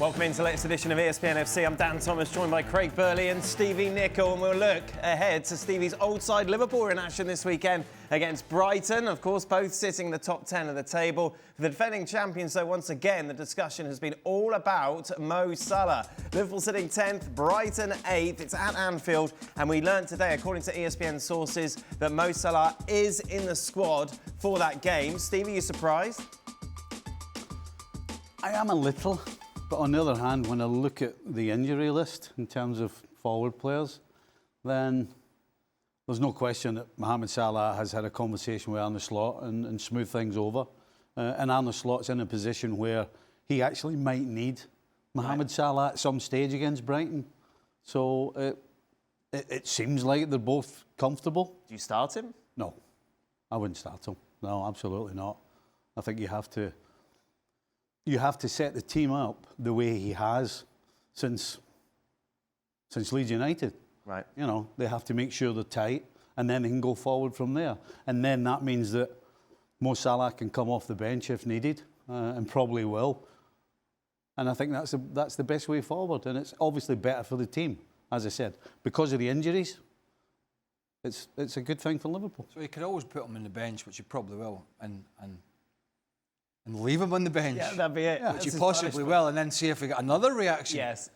Welcome into the latest edition of ESPN FC. I'm Dan Thomas, joined by Craig Burley and Stevie Nicol, and we'll look ahead to Stevie's old side Liverpool in action this weekend against Brighton. Of course, both sitting in the top 10 of the table. For the defending champions, so once again, the discussion has been all about Mo Salah. Liverpool sitting 10th, Brighton 8th. It's at Anfield, and we learned today, according to ESPN sources, that Mo Salah is in the squad for that game. Stevie, you surprised? I am a little. But on the other hand, when I look at the injury list in terms of forward players, then there's no question that Mohamed Salah has had a conversation with Arne Slot and smoothed things over. And Arne Slot's in a position where he actually might need Mohamed Salah at some stage against Brighton. So it seems like they're both comfortable. Do you start him? No, I wouldn't start him. No, absolutely not. I think you have to set the team up the way he has since Leeds United. Right. You know, they have to make sure they're tight, and then they can go forward from there. And then that means that Mo Salah can come off the bench if needed, and probably will. And I think that's the best way forward. And it's obviously better for the team, as I said, because of the injuries. It's a good thing for Liverpool. So you could always put him on the bench, which you probably will, and leave him on the bench. Yeah, that'd be it. Which you possibly will, and then see if we get another reaction. Yes.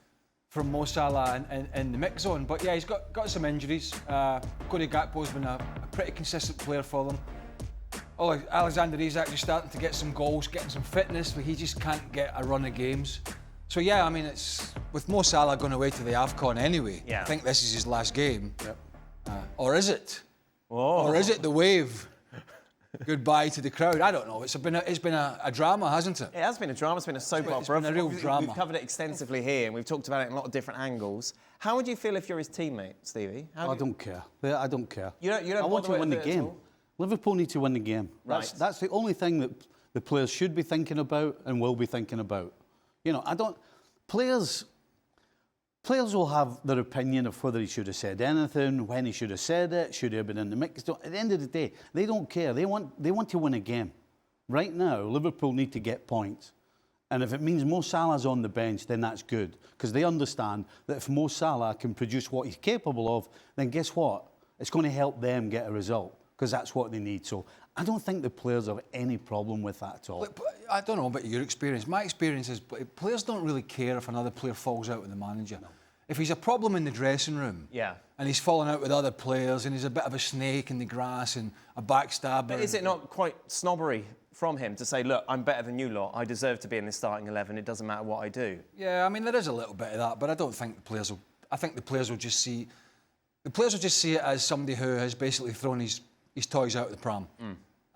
From Mo Salah in the mix zone. But yeah, he's got some injuries. Cody Gakpo's been a pretty consistent player for them. Alexander Isak is starting to get some goals, getting some fitness, but he just can't get a run of games. So yeah, I mean, it's with Mo Salah going away to the AFCON anyway. Yeah. I think this is his last game. Yep. Or is it? Whoa. Or is it the wave? Goodbye to the crowd. I don't know. It's been a drama, hasn't it? It has been a drama. It's been a soap opera. It's been a real drama. We've covered it extensively here, and we've talked about it in a lot of different angles. How would you feel if you're his teammate, Stevie? I don't care. I don't care. You don't I want to win the game. All? Liverpool need to win the game. Right. That's the only thing that the players should be thinking about and will be thinking about. You know, Players will have their opinion of whether he should have said anything, when he should have said it, should he have been in the mix. At the end of the day, they don't care. They want to win a game. Right now, Liverpool need to get points. And if it means Mo Salah's on the bench, then that's good. Because they understand that if Mo Salah can produce what he's capable of, then guess what? It's going to help them get a result. Because that's what they need. So I don't think the players have any problem with that at all. Look, I don't know about your experience. My experience is players don't really care if another player falls out with the manager. No. If he's a problem in the dressing room, and he's falling out with other players, and he's a bit of a snake in the grass and a backstabber. But is it not quite snobbery from him to say, look, I'm better than you lot. I deserve to be in the starting 11. It doesn't matter what I do. Yeah, I mean, there is a little bit of that, but I don't think the players will... I think the players will just see... The players will just see it as somebody who has basically thrown his toys out of the pram.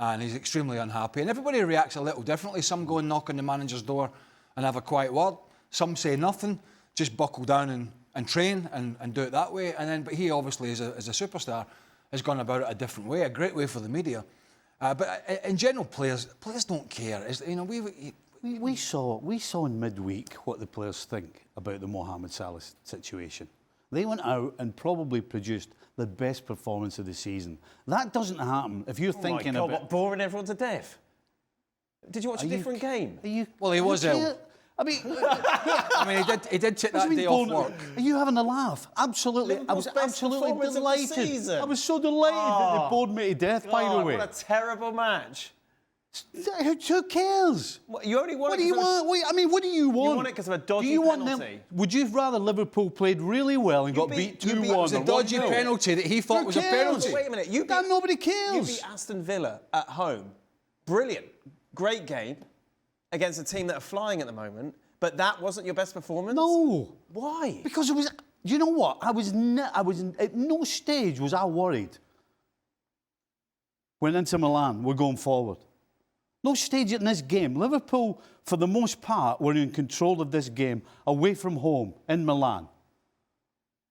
And he's extremely unhappy. And everybody reacts a little differently. Some go and knock on the manager's door and have a quiet word. Some say nothing, just buckle down and train and do it that way. But he obviously, as a superstar, has gone about it a different way, a great way for the media. But in general, players don't care. You know, we saw in midweek what the players think about the Mohamed Salah situation. They went out and probably produced the best performance of the season. That doesn't happen if you're thinking about... about... What, boring everyone to death? Did you watch a different game? Well, he was ill. I mean, he did take that day off work. Are you having a laugh? Absolutely. I was absolutely delighted. I was so delighted that they bored me to death, by the way. What a terrible match. Who cares? You only want what do you want? What do you want? You want it because of a dodgy penalty. Would you rather Liverpool played really well and got beat 2-1? It was a dodgy penalty that he thought was a penalty. Wait a minute. Nobody cares. You beat Aston Villa at home. Brilliant. Great game against a team that are flying at the moment. But that wasn't your best performance? No. Why? Because it was... You know what? I was at no stage was I worried when Inter Milan were going forward. No stage in this game. Liverpool, for the most part, were in control of this game away from home in Milan.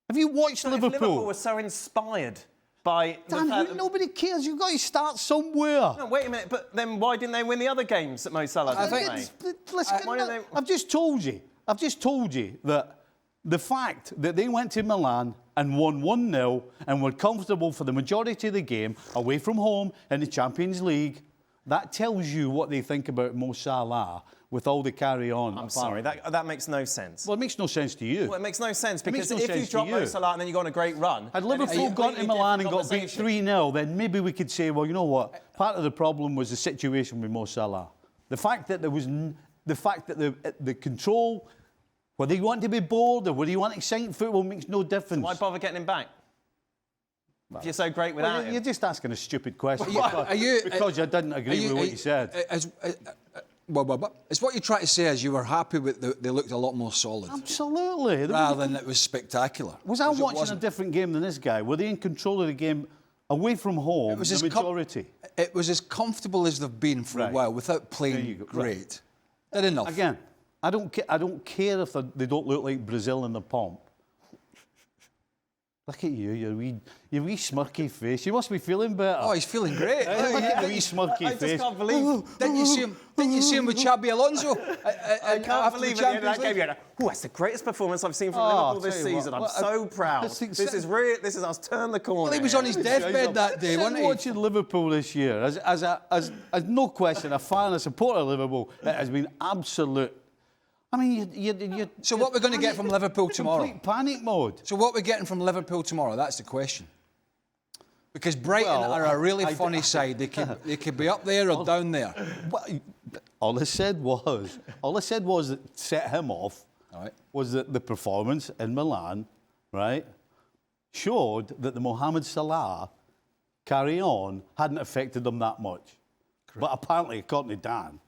Have you watched Liverpool? If Liverpool was so inspired by... Dan, nobody cares. You've got to start somewhere. No, wait a minute. But then why didn't they win the other games that Mo Salah didn't play? I've just told you that the fact that they went to Milan and won 1-0 and were comfortable for the majority of the game away from home in the Champions League, that tells you what they think about Mo Salah with all the carry-on. I'm sorry, that makes no sense. Well, it makes no sense to you. Well, it makes no sense because makes no if you sense drop to Mo you. Salah and then you go on a great run... Had Liverpool gone to Milan and got beat 3-0, then maybe we could say, well, you know what? Part of the problem was the situation with Mo Salah. The fact that there was... The fact that the control... Whether you want to be bored or whether you want exciting football makes no difference. Why bother getting him back? If you're so great without him. You're just asking a stupid question Are you- because I didn't agree with what you said. It's what you're trying to say is you were happy with they looked a lot more solid. Absolutely. Rather than it was spectacular. Was I watching a different game than this guy? Were they in control of the game away from home, It was the majority? It was as comfortable as they've been for a while without playing great. Did enough. Again, I don't care if they don't look like Brazil in the pomp. Look at you, your wee smirky face. You must be feeling better. Oh, he's feeling great. Look at the wee smirky I face. just can't believe... Didn't you see him with Xabi Alonso? I can't believe at the end of that game, that's the greatest performance I've seen from Liverpool this season. I'm so proud. This is us turn the corner. Well, he was on his deathbed that day, wasn't he? Watching Liverpool this year, as no question, a fan, a supporter of Liverpool, it has been absolute. I mean, you So what we're going to get from Liverpool tomorrow? Complete panic mode. So what we're getting from Liverpool tomorrow? That's the question. Because Brighton are a really funny side. They could be up there or down there. All I said was that set him off. Right. Was that the performance in Milan, right, showed that the Mohamed Salah carry on hadn't affected them that much. Correct. But apparently, according to Dan,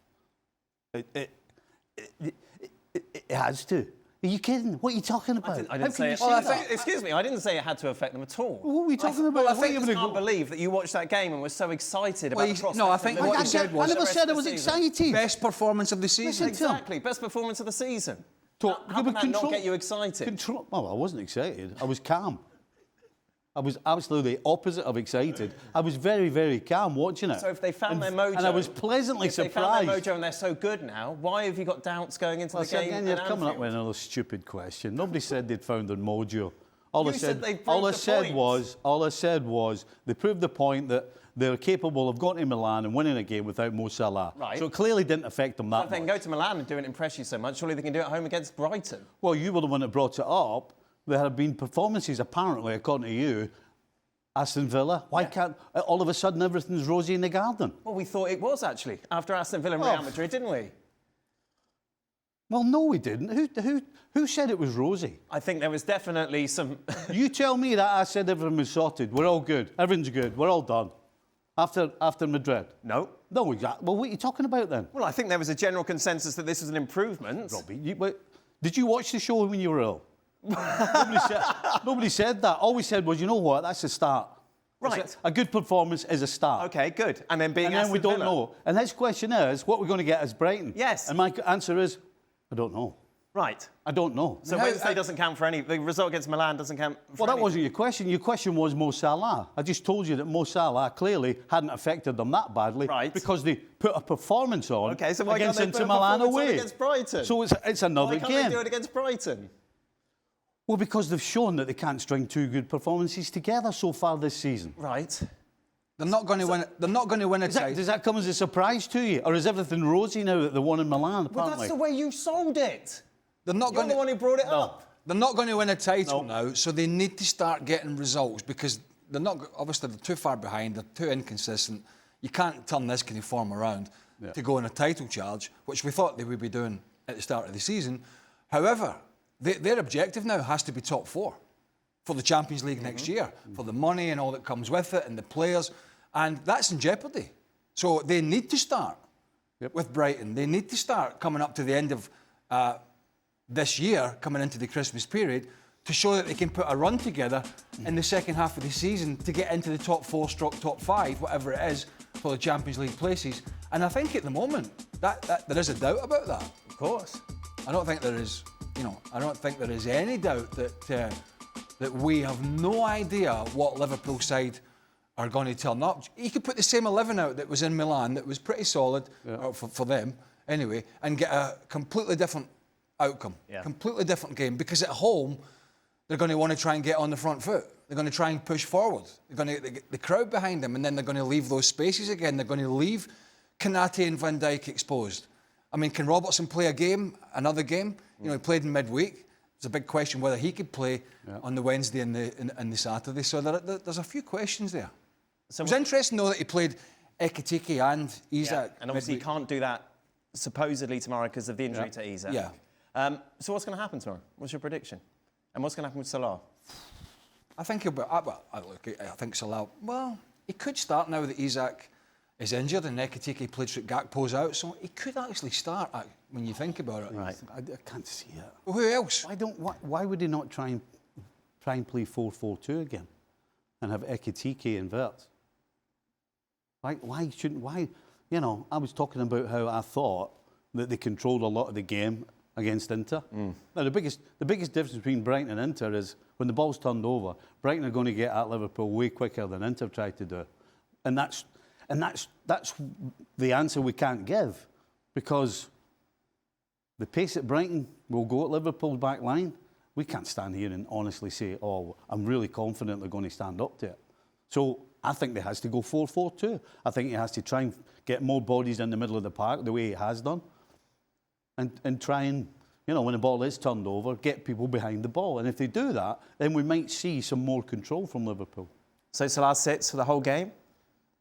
it has to. Are you kidding? What are you talking about? I didn't say it. Excuse me, I didn't say it had to affect them at all. What were you talking about? I can't believe that you watched that game and were so excited about the prospect. No, I think what you said was... I never said I was excited. Best performance of the season. Exactly, best performance of the season. How can that not get you excited? Well, I wasn't excited. I was calm. I was absolutely the opposite of excited. I was very, very calm watching it. So if they found their mojo... And I was pleasantly surprised. If they found their mojo and they're so good now, why have you got doubts going into the game? Again, you're coming up with another stupid question. Nobody said they'd found their mojo. All I said was they proved the point that they're capable of going to Milan and winning a game without Mo Salah. Right. So it clearly didn't affect them that much. If they can go to Milan and do it impress you so much, surely they can do it at home against Brighton. Well, you were the one that brought it up. There have been performances, apparently, according to you, Aston Villa. Why can't all of a sudden everything's rosy in the garden? Well, we thought it was actually after Aston Villa and Real Madrid, didn't we? Well, no, we didn't. Who said it was rosy? I think there was definitely some. You tell me that I said everything was sorted. We're all good. Everything's good. We're all done. After Madrid. No. No, exactly. Well, what are you talking about then? Well, I think there was a general consensus that this was an improvement. Robbie, did you watch the show when you were ill? Nobody said that. All we said was, you know what? That's a start. Right. A good performance is a start. Okay, good. And then being we don't know. And his question is, what we're going to get as Brighton? Yes. And my answer is, I don't know. Right. I don't know. So Wednesday doesn't count for any. The result against Milan doesn't count for Well, that wasn't your question. Your question was Mo Salah. I just told you that Mo Salah clearly hadn't affected them that badly. Right. Because they put a performance on so why against can't they Inter put a Milan performance on away. against Brighton? So it's another Why can't game. they do it against Brighton? Well, because they've shown that they can't string two good performances together so far this season. Right. They're not going to win. They're not going to win a title. Does that come as a surprise to you, or is everything rosy now that they won in Milan? Apparently, Well, that's the way you sold it. They're not You're going the one who brought it up. They're not going to win a title now, so they need to start getting results because they're not. Obviously, they're too far behind. They're too inconsistent. You can't turn this kind of form around to go on a title charge, which we thought they would be doing at the start of the season. However, their objective now has to be top four for the Champions League next year, for the money and all that comes with it and the players, and that's in jeopardy. So they need to start with Brighton. They need to start coming up to the end of this year, coming into the Christmas period, to show that they can put a run together in the second half of the season to get into the top four, top five, whatever it is, for the Champions League places. And I think at the moment that there is a doubt about that. Of course. I don't think there is. I don't think there is any doubt that that we have no idea what Liverpool side are going to turn up. You could put the same 11 out that was in Milan, that was pretty solid for them anyway, and get a completely different outcome, completely different game. Because at home, they're going to want to try and get on the front foot. They're going to try and push forward. They're going to get the crowd behind them, and then they're going to leave those spaces again. They're going to leave Konate and Van Dijk exposed. I mean, can Robertson play another game? You know, he played in midweek. There's a big question whether he could play on the Wednesday and the Saturday. So there's a few questions there. So it was interesting, though, that he played Ekitike and Isak. Yeah, and obviously he can't do that supposedly tomorrow because of the injury to Isak. Yeah. So what's going to happen tomorrow? What's your prediction? And what's going to happen with Salah? I think I think Salah, well, he could start now that Isak is injured and Ekitike played through Gakpo's out, so he could actually start when you think about it. Right. I can't see it. Well, who else? Why would he not try and play 4-4-2 again and have Ekitike invert? Why shouldn't? You know, I was talking about how I thought that they controlled a lot of the game against Inter. Now the biggest difference between Brighton and Inter is when the ball's turned over, Brighton are going to get at Liverpool way quicker than Inter tried to do, and that's the answer we can't give, because the pace at Brighton will go at Liverpool's back line. We can't stand here and honestly say, oh, I'm really confident they're going to stand up to it. So I think they has to go 4-4-2. I think he has to try and get more bodies in the middle of the park the way he has done. And try and, you know, when the ball is turned over, get people behind the ball. And if they do that, then we might see some more control from Liverpool. So Salah sits for the whole game?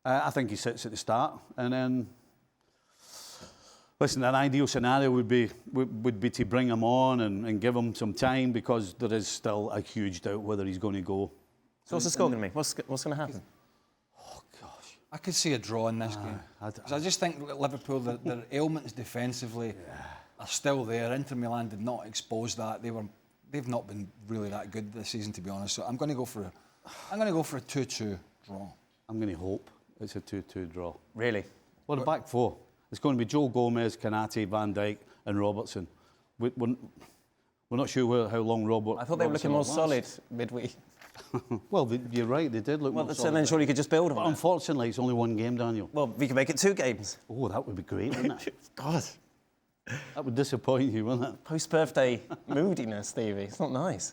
I think he sits at the start. And then, listen, an ideal scenario would be to bring him on and give him some time, because there is still a huge doubt whether he's going to go. So what's the score going to be? What's going to happen? Oh, gosh. I could see a draw in this game. I just think Liverpool, their ailments defensively are still there. Inter Milan did not expose that. They've not been really that good this season, to be honest. So I'm going to go for a 2-2 draw. I'm going to hope it's a 2-2 draw. Really? Well, the back four. It's going to be Joe Gomez, Kanate, Van Dijk and Robertson. We're not sure how long I thought they were looking more solid midweek. Well, you're right, they did look more solid. Well, then surely you could just build on But it. unfortunately, it's only one game, Daniel. Well, we can make it 2 games. Oh, that would be great, wouldn't it? God. That would disappoint you, wouldn't it? Post-birthday moodiness, Stevie. It's not nice.